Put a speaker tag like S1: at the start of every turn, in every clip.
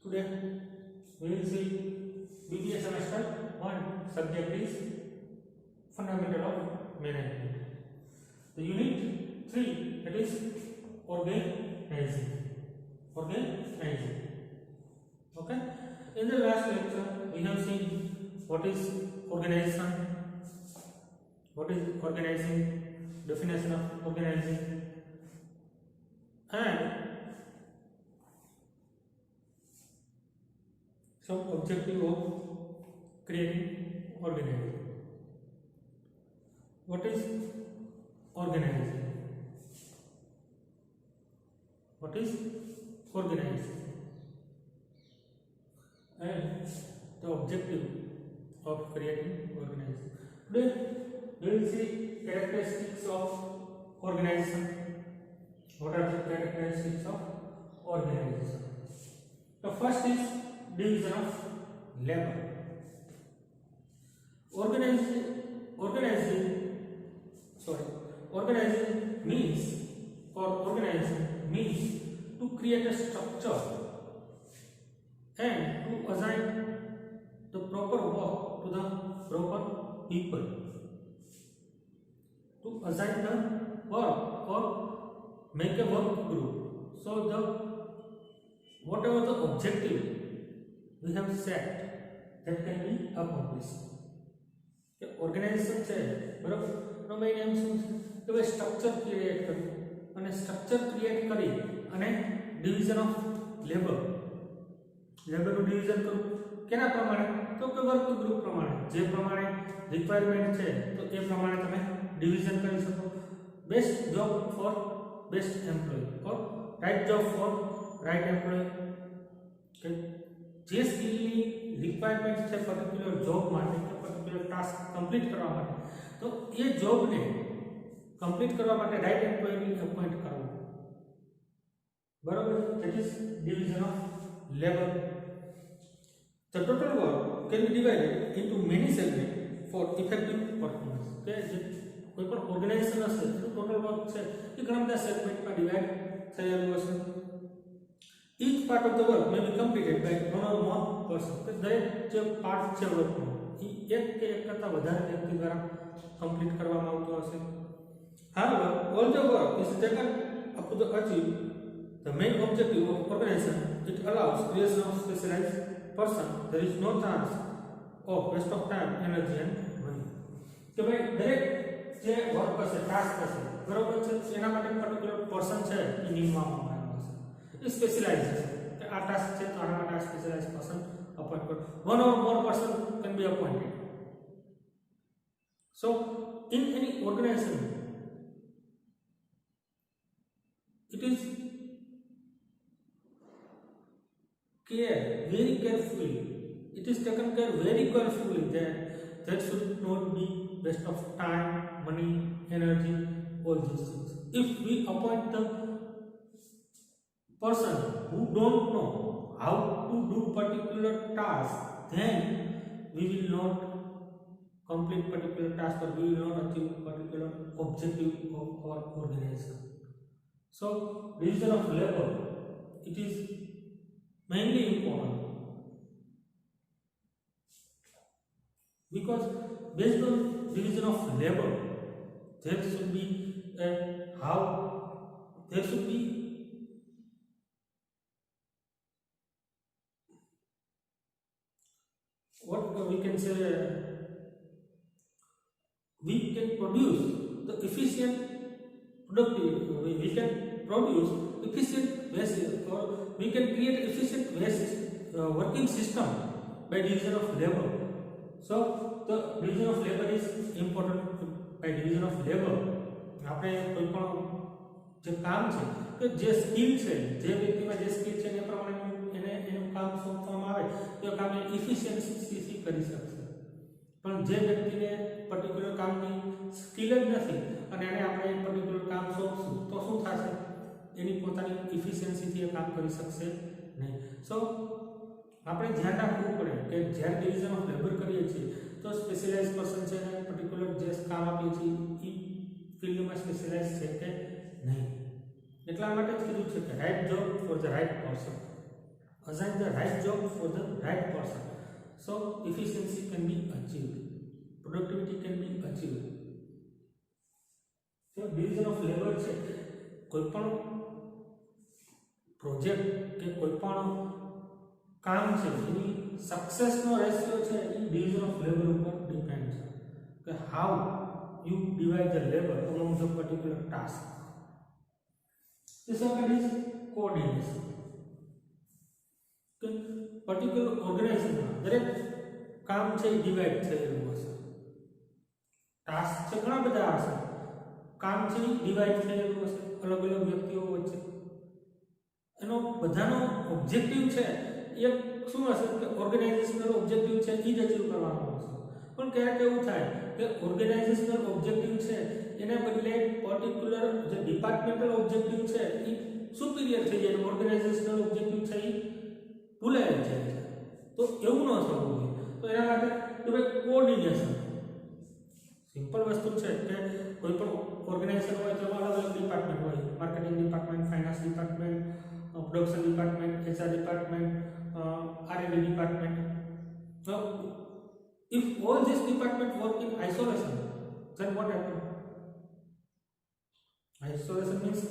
S1: Today we will see BBA semester 1 subject is fundamental of management. The unit 3, that is organizing. Organizing. Okay. In the last lecture we have seen what is organization, what is organizing, definition of organizing, and some objective of creating organizing. What is organizing? What is organizing? And the objective of creating organizing. Today we will see characteristics of organization. What are the characteristics of organization? The first is division of labor. Organizing means to create a structure and to assign the proper work to the proper people. To assign the work or make a work group. So whatever the objective we have set, that can be accomplished. Organization છે બરાબર નો main એમ શું છે કે structure create કરવું અને structure create કરી અને division of લેબરનું division કરવું કેના પ્રમાણે તો કે વર્ક ગ્રુપ પ્રમાણે જે પ્રમાણે રિક્વાયરમેન્ટ છે તો એ પ્રમાણે તમે ડિવિઝન કરી શકો best job for best employ or right job for right employ કે જે સ્કિલની રિક્વાયરમેન્ટ છે પર્ટિક્યુલર જોબ માટે કે પર્ટિક્યુલર ટાસ્ક કમ્પ્લીટ કરવા માટે તો એ જોબને કમ્પ્લીટ કરવા માટે રાઇટ એમ્પ્લોયની અપોઇન્ટ કરવું બરાબર that is division of labour The total work can be divided into many segments for effective performance. કે જે કોઈ પણ ઓર્ગેનાઇઝેશન હશે તો ટોટલ વર્ક છે એ ઘણા બધા સેગમેન્ટમાં ડિવાઇડ થયેલું હશે. Each part of the work may be completed by one or more person. કે દરેક જે પાર્ટ છે વર્કનો એ એક કે એક કરતાં વધારે વ્યક્તિ દ્વારા કમ્પ્લીટ કરવામાં આવતો હશે. However, all the work is taken up to achieve the main objective of organization. It allows creation of specialized person. There is no chance of waste of time, energy and money. કે ભાઈ દરેક જે work હશે task હશે બરોબર છે એના માટે પર્ટિક્યુલર પર્સન છે એ નિમવામાં આવ્યો હશે એ સ્પેશિયલાઇઝ છે કે આ ટાસ્ક છે તો આના માટે આ સ્પેશિયલાઇઝ પર્સન અપોઇન્ટ કરો one or more person can be appointed. So in any organization it is very carefully, it is taken care very carefully that should not be waste of time, money, energy, all these things. If we appoint the person who don't know how to do particular task, then we will not complete particular task or we will not achieve particular objective of our organization. So division of labor, it is mainly important because based on division of labor there should be what we can say, we can produce the efficient productive, we can produce efficient waste or we can create efficient waste working system by division of labor. So the division of labor is important. By division of labor આપણે કોઈ પણ જે કામ છે કે જે skill છે જે વ્યક્તિમાં જે સ્કિલ છે એ પ્રમાણે એને એનું કામ સોંપવામાં આવે તો એ કામ ઇફિશિયન્સીથી કરી શકશે. પણ જે વ્યક્તિને પર્ટિક્યુલર કામની સ્કિલ જ નથી અને એને આપણે પર્ટિક્યુલર કામ સોંપશું તો શું થશે એની પોતાની ઇફિશિયન્સીથી એ કામ કરી શકશે નહીં. સો આપણે ધ્યાન રાખવું પડે કે જ્યારે ડિવિઝન ઓફ લેબર કરીએ છીએ તો સ્પેશિયલાઇઝ પર્સન છે અને પર્ટિક્યુલર જે કામ આપીએ છીએ એ ફિલ્ડમાં સ્પેશિયલાઇઝ છે કે નહીં. એટલા માટે જ કીધું છે કે right job for the right person. assign the right job for the right person. So efficiency can be achieved, productivity can be achieved. So division of labor છે કોઈપણ પ્રોજેક્ટ કે કોઈપણ કામ છે એની સક્સેસનો રેશિયો છે એ ડિવિઝન ઓફ લેબર ઉપર depend છે કે how you divide the labor among the particular task. The second is coordination. Okay, particular organization દરેક કામ છે ડિવાઇડ થયેલું હશે, ટાસ્ક છે ઘણા બધા હશે, કામ છે ડિવાઇડ થયેલું હશે અલગ અલગ વ્યક્તિઓ વચ્ચે, એનો બધાનો ઓબ્જેક્ટિવ છે એક શું હશે કે ઓર્ગેનાઇઝેશનલ ઓબ્જેક્ટિવ છે એ જ અચીવ કરવાનો હશે. પણ ક્યારેક એવું થાય કે ઓર્ગેનાઇઝેશનલ ઓબ્જેક્ટિવ છે એને બદલે પર્ટિક્યુલર જે ડિપાર્ટમેન્ટલ ઓબ્જેક્ટિવ છે એ સુપીરિયર થઈ જાય, ઓર્ગેનાઇઝેશનલ ઓબ્જેક્ટિવ છે એ ભૂલાઈ જાય છે. તો એવું ન થવું જોઈએ. તો એના માટે કે ભાઈ કોઓર્ડિનેશન સિમ્પલ વસ્તુ છે કે કોઈ પણ ઓર્ગેનાઇઝેશન હોય તો અલગ અલગ ડિપાર્ટમેન્ટ હોય, marketing department, finance department, production department, HR department, R&D department. So if all these departments work in isolation, then what happens? Isolation means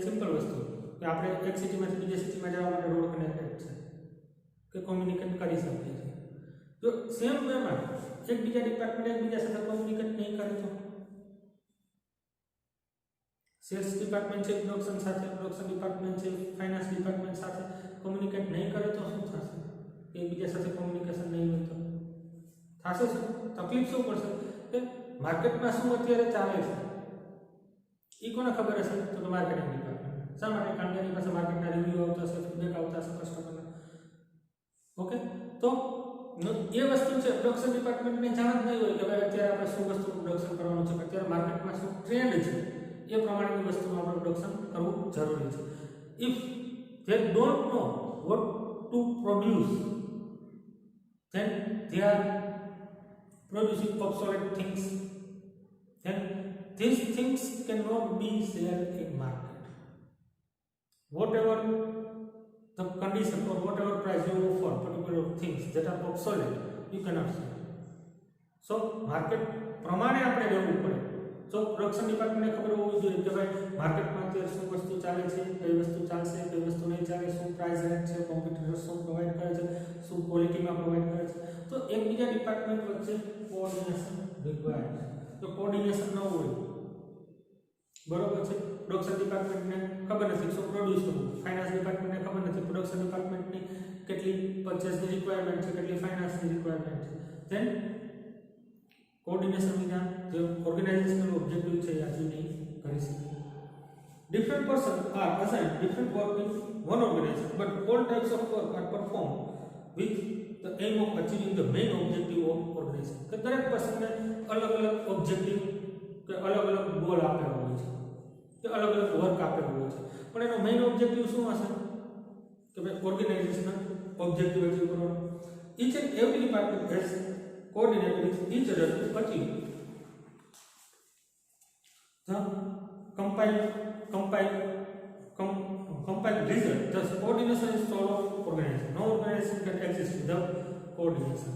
S1: simple વસ્તુ કે આપણે એક સિટીમાંથી બીજી સિટીમાં જવા માટે રોડ કનેક્ટેડ છે કે કોમ્યુનિકેટ કરી શકીએ છીએ. જો સેમ વેમાં એકબીજા ડિપાર્ટમેન્ટ એકબીજા સાથે કોમ્યુનિકેટ નહીં કરે તો સેલ્સ ડિપાર્ટમેન્ટ છે પ્રોડક્શન સાથે, પ્રોડક્શન ડિપાર્ટમેન્ટ છે ફાઇનાન્સ ડિપાર્ટમેન્ટ સાથે કોમ્યુનિકેટ નહીં કરે તો શું થશે? એકબીજા સાથે કોમ્યુનિકેશન નહીં હોય તો થશે શું? તકલીફ શું પડશે કે માર્કેટમાં શું અત્યારે ચાલે છે એ કોને ખબર હશે? તો માર્કેટિંગ ડિપાર્ટમેન્ટ. શા માટે? કારણ કે એની પાસે માર્કેટના રિવ્યુ આવતા હશે, ફીડબેક આવતા હશે કસ્ટમરના. ઓકે, તો એ વસ્તુ છે પ્રોડક્શન ડિપાર્ટમેન્ટને જાણ જ નહીં હોય કે ભાઈ અત્યારે આપણે શું વસ્તુ પ્રોડક્શન કરવાનું છે, અત્યારે માર્કેટમાં શું ટ્રેન્ડ છે એ પ્રમાણેની વસ્તુનું આપણે પ્રોડક્શન કરવું જરૂરી છે. If they don't know what to produce, then they are producing obsolete things, then these things cannot be sold in market. Whatever the condition or whatever price you offer particular things that are obsolete, you cannot sell. So market પ્રમાણે આપણે રહેવું પડે. તો production ડિપાર્ટમેન્ટને ખબર હોવી જોઈએ કે ભાઈ માર્કેટમાં અત્યારે શું વસ્તુ ચાલે છે, કઈ વસ્તુ ચાલશે, કઈ વસ્તુ નહીં ચાલે, શું પ્રાઇસ રેટ છે, કોમ્પિટિટર શું પ્રોવાઈડ કરે છે, શું ક્વોલિટીમાં પ્રોવાઈડ કરે છે. તો એકબીજા ડિપાર્ટમેન્ટ વચ્ચે કોઓર્ડિનેશન રિક્વાયર્ડ છે. તો કોઓર્ડિનેશન ન હોય બરોબર છે, પ્રોડક્શન ડિપાર્ટમેન્ટને ખબર નથી શું પ્રોડ્યુસ કરવું, ફાઇનાન્સ ડિપાર્ટમેન્ટને ખબર નથી પ્રોડક્શન ડિપાર્ટમેન્ટની કેટલી પરચેસની રિક્વાયરમેન્ટ છે, કેટલી ફાઇનાન્સની રિક્વાયરમેન્ટ છે, ધેન કોઓર્ડિનેશન વિના જે ઓર્ગેનાઇઝેશનલ ઓબ્જેક્ટિવ છે એ અચીવ નહીં કરી શકે. Different persons are assigned different work in one organization, but all types of work are performed with the aim of achieving the main objective of organization. કે દરેક પર્સનને અલગ અલગ ઓબ્જેક્ટિવ કે અલગ અલગ ગોલ આપેલો હોય છે કે અલગ અલગ વર્ક આપેલો હોય છે, પણ એનો મેઇન ઓબ્જેક્ટિવ શું હશે કે ભાઈ ઓર્ગેનાઇઝેશનલ ઓબ્જેક્ટિવ અચીવ કરવાનો. Each and every department has coordinate with each other to achieve the compiled result. Thus, coordination is sort of organization. No organization can exist without coordination.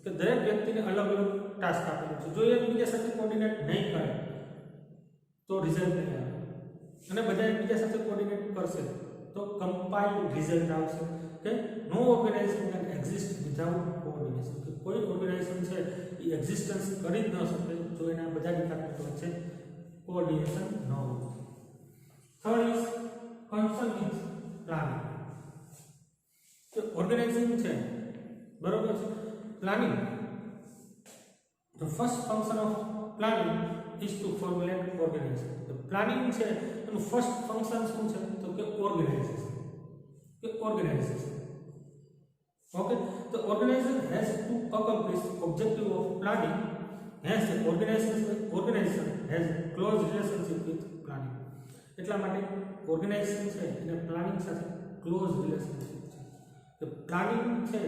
S1: કે દરેક વ્યક્તિને અલગ અલગ ટાસ્ક આપેલો છે, જો એકબીજા સાથે કોઓર્ડિનેટ નહીં કરે તો રિઝલ્ટ નહીં આવે, અને બધા એકબીજા સાથે કોઓર્ડિનેટ કરશે તો કમ્પાઇલ્ડ રિઝલ્ટ આવશે. કે no organisation can exist without coordination. કે કોઈ ઓર્ગેનાઇઝેશન છે એ એક્ઝિસ્ટન્સ કરી જ ન શકે જો એના બધા ડિપાર્ટમેન્ટ વચ્ચે કોઓર્ડિનેશન ન હોય. Third is concern with planning. કે ઓર્ગેનાઇઝેશન છે બરોબર છે, planning. The first function of planning is to formulate organisation. તો પ્લાનિંગ છે એનું ફર્સ્ટ ફંક્શન શું છે તો કે ઓર્ગેનાઇઝેશન. કે organisation. Okay, the organization has to accomplish objective of planning. Hence, the organization has close relationship with planning. એટલા માટે ઓર્ગેનાઇઝેશન છે એને પ્લાનિંગ સાથે ક્લોઝ રિલેશનશિપ છે. તો પ્લાનિંગ છે,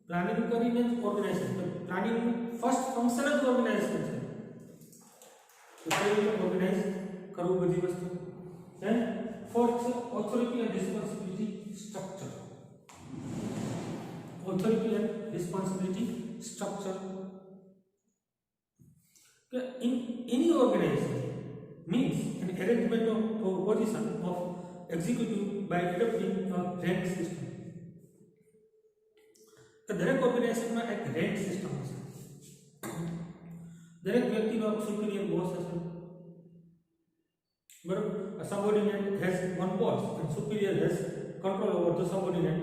S1: પ્લાનિંગ કરીને જ ઓર્ગેનાઇઝેશન, પ્લાનિંગ ફર્સ્ટ ફંક્શન જ ઓર્ગેનાઇઝેશન છે. તો કઈ રીતે ઓર્ગેનાઇઝ કરવું બધી વસ્તુ. ધેન ફોર્થ છે authority and responsibility structure. authority and responsibility structure. In any organization means an arrangement of position of executive by adopting a rank system. દરેક ઓર્ગેનાઇઝેશનમાં એક રેન્ક સિસ્ટમ હશે. દરેક વ્યક્તિનો સુપીરિયર બોસ હશે. બરાબર. A subordinate has one boss and superior has control over the subordinate.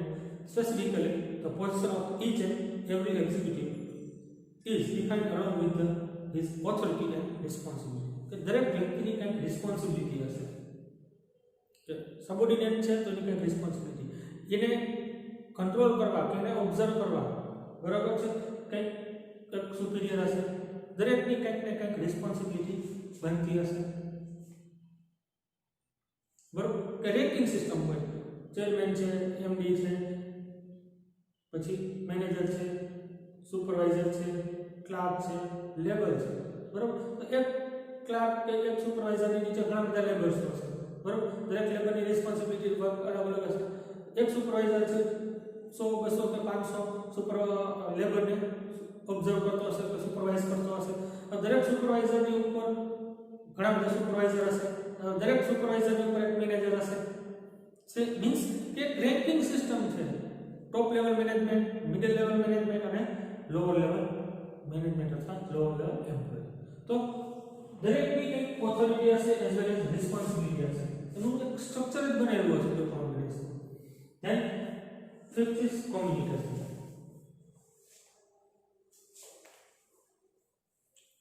S1: Specifically, the position of each and every executive is defined along with his authority and responsibility. કે દરેક વ્યક્તિની કંઈક responsibility હશે. કે subordinate છે તો એની કંઈક રિસ્પોન્સિબિલિટી, એને કંટ્રોલ કરવા કે એને ઓબ્ઝર્વ કરવા, બરાબર છે, કંઈક સુપીરિયર હશે. દરેકની કંઈક ને કંઈક રિસ્પોન્સિબિલિટી બનતી હશે. બરાબર. કે રેન્કિંગ સિસ્ટમ હોય, ચેરમેન છે, એમડી છે, પછી મેનેજર છે, સુપરવાઇઝર છે, ક્લાર્ક છે, લેબર છે. બરાબર. તો એક ક્લાર્ક કે એક સુપરવાઇઝરની નીચે ઘણા બધા લેબર્સ હશે. બરાબર. દરેક લેબરની રિસ્પોન્સિબિલિટી વર્ક અલગ અલગ હશે. એક સુપરવાઇઝર છે 100, 200 કે 500 સુપર લેબરને ઓબ્ઝર્વ કરતો હશે કે સુપરવાઇઝ કરતો હશે. દરેક સુપરવાઇઝરની ઉપર ઘણા બધા સુપરવાઇઝર હશે. દરેક સુપરવાઇઝરની ઉપર એક મેનેજર હશે. સે મીન્સ કે રેન્કિંગ સિસ્ટમ છે. Top level management, middle level management અને લોઅર લેવલ મેનેજમેન્ટ અથવા લોઅર લેવલ એમ્પ્લોય. તો દરેકની કંઈક ઓથોરિટી હશે એઝ વેલ એઝ રિસ્પોન્સિબિલિટી હશે. એનું એક સ્ટ્રક્ચર જ બનાવેલું હશે તો organization. Then fifth is communication.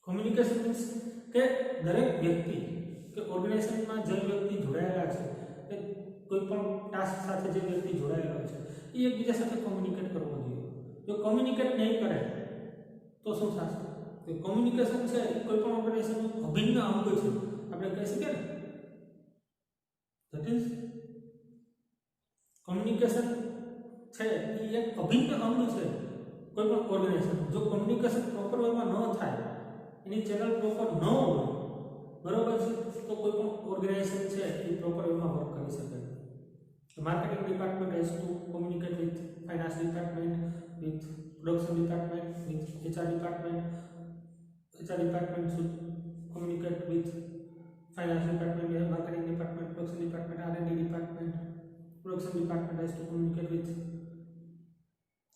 S1: Communication means કે દરેક વ્યક્તિ કે ઓર્ગેનાઇઝેશનમાં જે વ્યક્તિ જોડાયેલા છે, કે કોઈ પણ ટાસ્ક સાથે જે વ્યક્તિ જોડાયેલો છે, એ એકબીજા સાથે કોમ્યુનિકેટ કરવો જોઈએ. જો કોમ્યુનિકેટ નહીં કરે તો શું થશે? કે કોમ્યુનિકેશન છે કોઈ પણ ઓર્ગેનાઇઝેશનનું અભિન્ન અંગ છે. આપણે કહી શકીએ ને, ધેટ ઇઝ કોમ્યુનિકેશન છે એ એક અભિન્ન અંગ છે કોઈ પણ ઓર્ગેનાઇઝેશન. જો કોમ્યુનિકેશન પ્રોપર વેમાં ન થાય, એની ચેનલ પ્રોપર ન હોય, બરોબર છે, તો કોઈ પણ ઓર્ગેનાઇઝેશન છે એ પ્રોપર વેમાં વર્ક કરી શકે. Marketing department has to communicate with finance department, with production department, with HR department. HR department should communicate with finance department, marketing department, production department, R&D department. Production department has to communicate with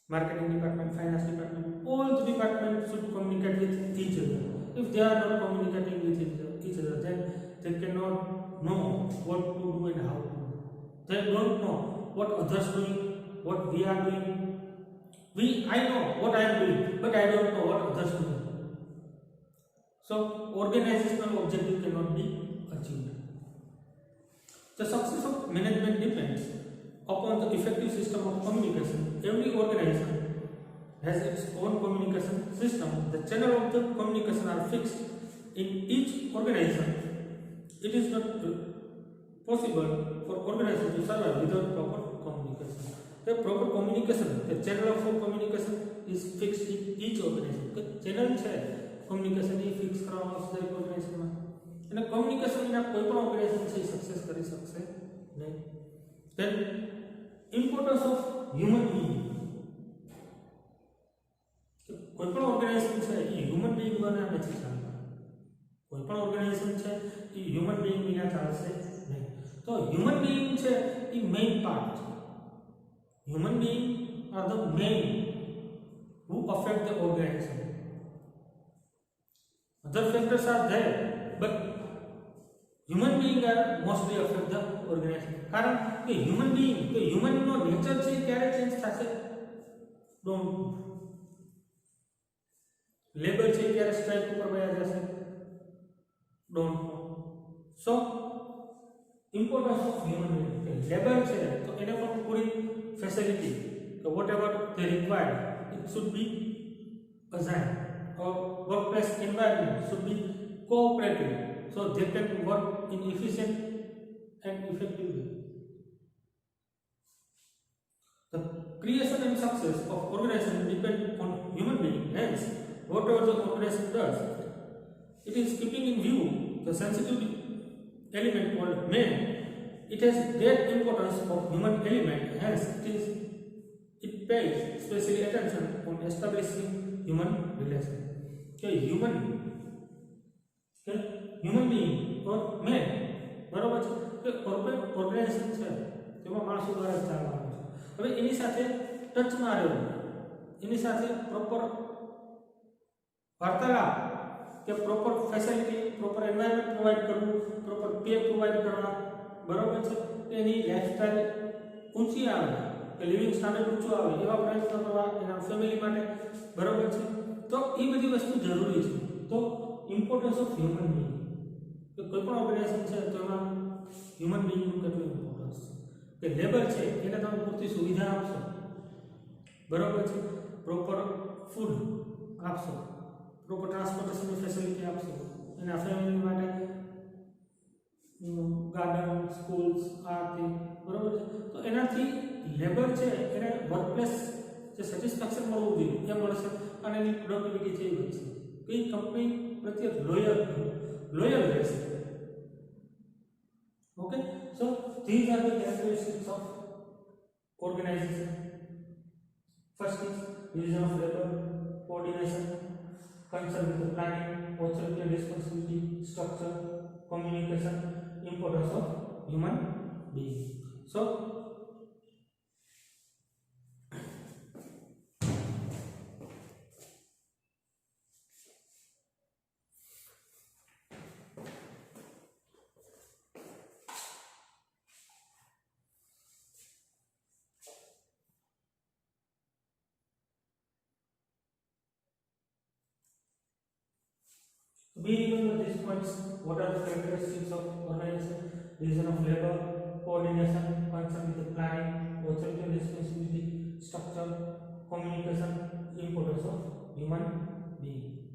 S1: marketing department, finance department. All the departments should communicate with each other. If they are not communicating with each other, then they cannot know what to do and how to do. They don't know what others doing, what we are doing. I know what I am doing, but I don't know what others doing. So organizational objective cannot be achieved. The success of management depends upon the effective system of communication. Every organization has its own communication system. The channel of the communication are fixed in each organization. It is not possible for organization to survive without proper communication. The proper communication, the channel of communication is fixed in each organization. The channel છે communication એ fix કરવામાં આવશે દરેક ઓર્ગેનાઇઝેશનમાં. અને communication વિના કોઈ પણ organisation છે success કરી શકશે નહીં. Then importance of human being. કોઈ પણ ઓર્ગેનાઇઝેશન છે એ હ્યુમન બીઈંગ વિના નથી ચાલતા. કોઈ પણ ઓર્ગેનાઇઝેશન છે એ હ્યુમન બીઈંગ વિના ચાલશે નહીં. તો હ્યુમન બીઈંગ છે એ મેઇન પાર્ટ છે. Human being are the main who affect the organization. Other factors are there, but human being are mostly affect the organization. કારણ કે human being કે human નો નેચર છે ક્યારે ચેન્જ થશે? ડોન્ટ. લેબર છે ક્યારે સ્ટ્રાઇક ઉપર વયા જશે? Don't know. So importance of human being કે લેબર છે તો એને પણ પૂરી ફેસિલિટી કે whatever they require it should be assigned. Or workplace environment should be cooperative so they can work in efficient and effective way. The creation and success of organization depend on human being. Hence, whatever the organization does, it is keeping in view the sensitive element called man. It has great importance of human element. Hence, it is it pays special attention on establishing human relation. કે human being or man બરોબર છે કે corporate organisation છે તેમાં માણસો દ્વારા ચાલવાનું છે. હવે એની સાથે ટચમાં રહેવું, એની સાથે પ્રોપર વાર્તાલાપ કે proper facility, proper environment provide કરવું, પ્રોપર પે પ્રોવાઈડ કરવા, બરોબર છે. એની લાઈફસ્ટાઈલ ઊંચી આવે કે લિવિંગ સ્ટાન્ડર્ડ ઊંચું આવે એવા પ્રયત્નો કરવા એના ફેમિલી માટે, બરોબર છે. તો એ બધી વસ્તુ જરૂરી છે. તો ઇમ્પોર્ટન્સ ઓફ હ્યુમન બીંગ, કે કોઈ પણ ઓર્ગેનાઇઝેશન છે તો એમાં હ્યુમન બીંગનું કેટલું ઇમ્પોર્ટન્સ છે. કે લેબર છે એને તમે પૂરતી સુવિધા આપશો, બરોબર છે, પ્રોપર ફૂડ આપશો, પ્રોપર ટ્રાન્સપોર્ટેશનની ફેસિલિટી આપશો, એના ફેમિલી માટે ગાર્ડન, સ્કૂલ્સ, આ તે, બરોબર છે. તો એનાથી લેબર છે એને વર્કપ્લેસ જે સેટિસ્ફેક્શન મળવું જોઈએ એ મળશે અને એની પ્રોડક્ટિવિટી જે વધશે. એ કંપની પ્રત્યે લોયલ રહેશે. Okay, so these are the characteristics of organization. First is division of labor, coordination, concern with the planning, authority and responsibility, structure, communication, importance of human being. So we remember these points. What are the characteristics of organization? Division of labor, coordination, concern with the planning, authority and responsibility, structure, communication, importance of human being.